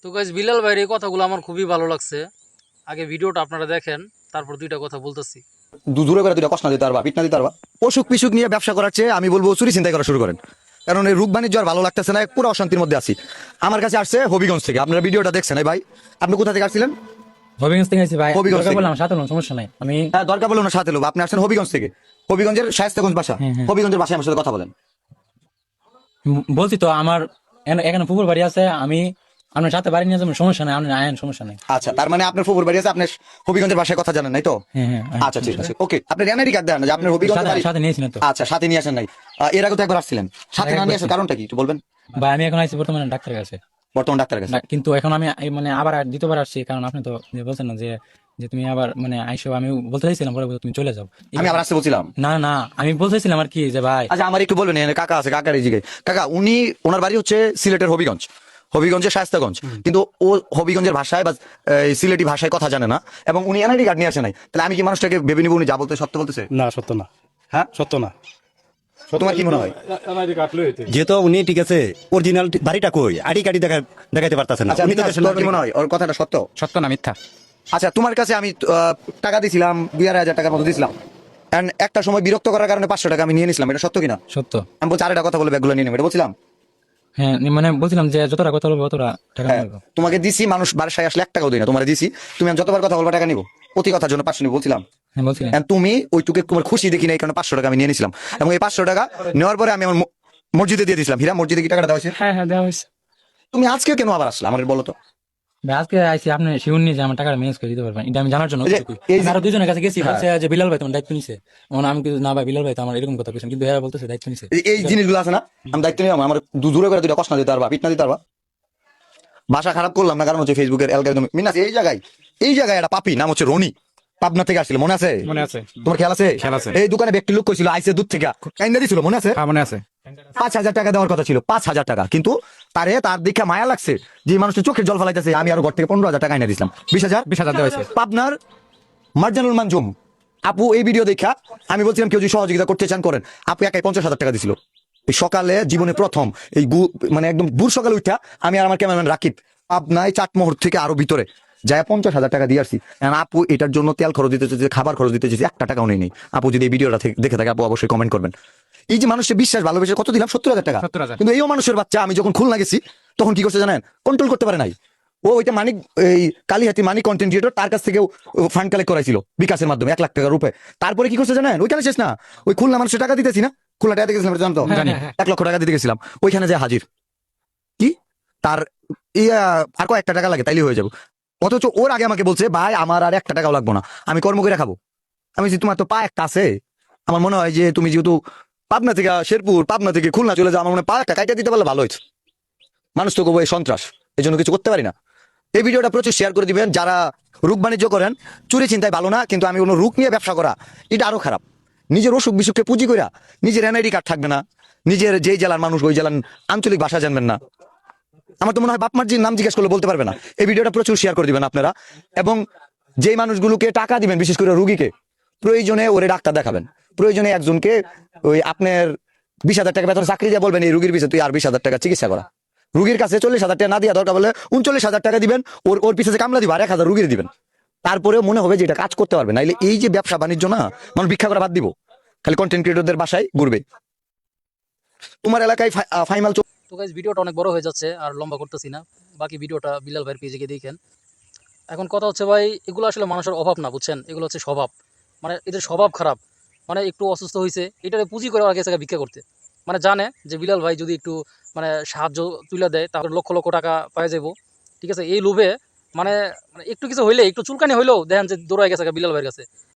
তো গাইস বিলাল ভাইয়ের এই কথাগুলো আমার খুবই ভালো লাগছে। আগে ভিডিওটা আপনারা দেখেন, তারপর দুইটা কথা বলতেছি। দূরে করে দুইটা কষ্ট দিতে পারবা, পিট না দিতে পারবা। অসুখ পিসুখ নিয়ে ব্যবসা করার চেয়ে আমি বলবো চুরি চিন্তাই করা শুরু করেন। কারণ এই রোগ বাণিজ্য আর ভালো লাগতেছে না, পুরো অশান্তির মধ্যে আছি। আমার কাছে আসছে হবিগঞ্জ থেকে, আপনারা ভিডিওটা দেখছেন ভাই। আপনি কোথা থেকে আসছিলেন? হবিগঞ্জ থেকে আসছি ভাই। হবিগঞ্জ দরকার থেকে। বললাম সাথে কোনো সমস্যা নাই। আমি হ্যাঁ, দরকার বলে ওনার সাথে লোক। আপনি আসছেন হবিগঞ্জ থেকে, হবিগঞ্জের শায়েস্তাগঞ্জ বাসা। হবিগঞ্জের বাসায় আমার সাথে কথা বলেন। বলছি তো আমার এখানে পুকুর বাড়ি আছে, আমি আপনার সাথে বাড়ি নিয়ে যাবেন, সমস্যা নাই, আপনি আয়েন, সমস্যা নাই। আচ্ছা, তার মানে আপনার ফুফুর বাড়ি আছে, আপনি হবিগঞ্জের বাসায় কথা জানেন নাই তো? হ্যাঁ হ্যাঁ আচ্ছা, ঠিক আছে, ওকে। আপনি এনআইডি কার্ড দেন না যে আপনার হবিগঞ্জের বাড়ি? সাথে নিয়েছি না তো। আচ্ছা, সাথে নিয়ে আসেন নাই? এর আগে তো একবার আসছিলেন। সাথে না নিয়ে আসার কারণটা কি একটু বলবেন? ভাই আমি এখন আইছি বর্তমানে ডাক্তারের কাছে। বর্তমান ডাক্তারের কাছে? কিন্তু এখন আমি মানে আবার দ্বিতীয়বার আসছি, কারণ আপনি তো বলছেন না যে যে তুমি আবার মানে আইসো। আমি বলতে চাইছিলাম পরে তুমি চলে যাও। আমি আবার আসতে বলছিলাম? না না, আমি বলতে চাইছিলাম আর কি যে ভাই। আচ্ছা, আমার একটু বলবেন, এখানে কাকা আছে, কাকার এই জিগে। কাকা, ওনার বাড়ি হচ্ছে সিলেটের হবিগঞ্জ, হবিগঞ্জের শায়েস্তাগঞ্জ। কিন্তু ও হবিগঞ্জের ভাষায় বা সিলেটি ভাষায় কথা জানে না, এবং উনি এনআইডি কার্ড নিয়ে আসে নাই। তাহলে আমি কি মানুষটাকে ভেবে নিব উনি যা বলতে সত্য বলতেছে? না, সত্য না। হ্যাঁ, সত্য না। তোমার কি মনে হয়? যেহেতু উনি ঠিক আছে, অরিজিনাল বাড়িটা কই, আইডি কার্ডি দেখাইতে পারতেছেন না। আচ্ছা, উনি তো মিনাজ, দেশের তোর কি নাগরিক। মনে হয় ওর কথাটা সত্য? সত্য না মিথ্যা? আচ্ছা, তোমার কাছে আমি টাকা দিছিলাম 2,500 টাকার মতো দিছিলাম, কারণ একটা সময় বিরক্ত করার কারণে 500 টাকা আমি নিয়ে নিছিলাম, এটা সত্য কিনা? সত্য। আমি বলছি আরেকটা কথা বলে ব্যাগগুলো নিয়ে নেবো, এটা বলছিলাম? হ্যাঁ মানে বলছিলাম যে যতটা কথা বলবো ততটা টাকা হ্যাঁ, নেবো। তোমাকে দিছি, মানুষ বাসায় আসলে 1 টাকাও দিই না, তোমার দিছি। তুমি আমি যতবার কথা বলবো টাকা নিবো, প্রতি কথার জন্য 500 নিবো বলছিলাম। হ্যাঁ বলছিলেন। And তুমি ওইটুকু তোমার খুশি দেখি না, এই কারণে 500 টাকা আমি নিয়ে নিছিলাম। এবং এই 500 টাকা নেওয়ার পরে আমি আমার মসজিদে দিয়ে দিয়েছিলাম। হীরা, মসজিদে কি টাকাটা দেওয়া হয়েছে? হ্যাঁ হ্যাঁ দেওয়া হয়েছে। তুমি আজকে কেন আবার আসলে আমার বলো তো? ভাই আজকে আইসি, আপনি শিউর নিয়ে যে আমার টাকাটা ম্যানেজ করে দিতে পারবেন, এটা আমি জানার জন্য। এই যে- এই যে- আরো দুজনের কাছে গেছি, হ্যাঁ। বলছে যে বিলাল ভাই তোমার দায়িত্ব নিছে। আমি কিন্তু না ভাই, বিলাল ভাই তো আমার এরকম কথা বলছেন, কিন্তু হ্যাঁ বলতেছে দায়িত্ব নিছে। এই জিনিসগুলো আছে না, আমি দায়িত্ব নিলাম। আমার দূরে করে দুইটা কষ্ট না দিতে পারবা, পিট না দিতে পারবা। ভাষা খারাপ করলাম না, কারণ হচ্ছে ফেসবুকের অ্যালগরিদম। মিনাস, এই জায়গায় একটা পাপি নাম হচ্ছে রনি, পাবনা থেকে আসছিল, মনে আছে? মনে আছে। তোমার খেয়াল আছে? খেয়াল আছে। এই দোকানে ব্যক্তি লোক কইছিল আইসে দূর থেকে কাইন্দা দিছিল, মনে আছে? হ্যাঁ মনে আছে। 5,000 টাকা দেওয়ার কথা ছিল, 5,000 টাকা। কিন্তু তার দেখে মায়া লাগছে যে মানুষটা চোখের জল ফেলাইতেছে, আমি আরো ঘর থেকে 15,000 টাকা এনে দিছিলাম। 20,000 দেওয়া হয়েছে। পাবনার মার্জানুল মানজুম আপু এই ভিডিও দেখা আমি বলছিলাম কেউ যদি সহযোগিতা করতে চান করেন। আপু একাই 50,000 টাকা দিছিল। এই সকালে জীবনে প্রথম এই মানে একদম ভোর সকালে উঠা আমি আর আমার ক্যামেরাম্যান রাকিব পাবনায় চাটমোহর থেকে আরো ভিতরে যায় 50,000 টাকা দিয়ে আসছি। আপু এটার জন্য তেল খরচ দিতে চেয়েছে, খাবার খরচ দিতে চেয়েছে, 1 টাকাও নেই। আপু যদি এই ভিডিওটা দেখে থাকে, আপু অবশ্যই কমেন্ট করবেন। এই যে মানুষের বিশ্বাস ভালোবেসে কত দিলাম, 70,000 টাকা। 70,000। কিন্তু এইও মানুষের বাচ্চা, আমি যখন খুলনা গেছি তখন কি করছে জানেন? কন্ট্রোল করতে পারে নাই। ওইটা মানিক, এই কালীহাতি মানিক কন্টেন্ট ক্রিয়েটর, তার কাছ থেকেও ফান্ড কালেক্ট করাইছিল বিকাশের মাধ্যমে 1 লাখ টাকা রূপে। তারপরে কি করছে জানেন? ওইখানে শেষ না, ওই খুলনা মানুষের টাকা দিতেছি না, খুলনা টাকা দিতেছিলাম, এটা জানতো? জানি। 1 লক্ষ টাকা দিতে গেছিলাম, ওইখানে যে হাজির কি তার আর কয়েকটা টাকা লাগে তাইলে হয়ে যাবো। অথচ ওর আগে আমাকে বলছে ভাই আমার আর 1 টাকাও লাগবো না, আমি কর্ম করে খাবো। আমি বলছি তোমার তো পা একটা আছে, আমার মনে হয় যে তুমি যেহেতু পাবনা থেকে শেরপুর, পাবনা থেকে খুলনা চলে যাও, আমার মনে হয় পা একটা কাইটা দিতে পারলে ভালো হয়েছে। মানুষ তো কবো সন্ত্রাস, এই জন্য কিছু করতে পারি না। এই ভিডিওটা প্রচুর শেয়ার করে দিবেন। যারা রোগ বাণিজ্য করেন, চুরি চিন্তায় ভালো না, কিন্তু আমি কোনো রোগ নিয়ে ব্যবসা করা এটা আরো খারাপ। নিজের অসুখ বিসুখকে পুঁজি করা, নিজের এনআইডি কার্ড থাকবে না, নিজের যেই জেলার মানুষ ওই জেলার আঞ্চলিক ভাষা জানবেন না, আমার তো মনে হয় বাপমার যে নাম জিজ্ঞেস করলে বলতে পারবে না। এই ভিডিওটা প্রচুর শেয়ার করে দিবেন আপনারা, এবং যেই মানুষগুলোকে টাকা দিবেন, বিশেষ করে রুগীকে, প্রয়োজনে ওরে ডাক্তার দেখাবেন, প্রয়োজনে একজনকে ওই আপনার 20,000 টাকা বেতন চাকরি দিয়ে বলবেন এই রুগীর পিছিয়ে তুই আর 20,000 টাকা চিকিৎসা করা। রুগীর কাছে 40,000 টাকা না দিয়া দরকার বলে 39,000 টাকা দিবেন, ওর পিছিয়ে কামলা দিবেন, আর 1,000 রুগীর দিবেন। তারপরেও মনে হবে যে এটা কাজ করতে পারবে। নাইলে এই যে ব্যবসা বাণিজ্য না, মানুষ ভিক্ষা করা বাদ দিব, খালি কন্টেন্ট ক্রিয়েটরদের বাসায় ঘুরবে। তোমার এলাকায় ফাইমাল তো গাইস ভিডিওটা অনেক বড় হয়ে যাচ্ছে, আর লম্বা করতেছি না। বাকি ভিডিওটা বিলাল ভাইয়ের পেজে গিয়ে দেখেন। এখন কথা হচ্ছে ভাই, এগুলো আসলে মানুষের অভাব না, বুঝছেন? এগুলো হচ্ছে স্বভাব। মানে এদের স্বভাব খারাপ। মানে একটু অসুস্থ হয়েছে, এটারে পুঁজি করে আগে থেকে ভিক্ষা করতে। মানে জানে যে বিলাল ভাই যদি একটু মানে সাহায্য তুলে দেয়, তাহলে লক্ষ লক্ষ টাকা পাওয়া যাবো। ঠিক আছে, এই লোভে মানে মানে একটু কিছু হইলে, একটু চুলকানি হইলেও দেখেন যে দৌড়ায় গেছে বিলাল ভাইয়ের কাছে।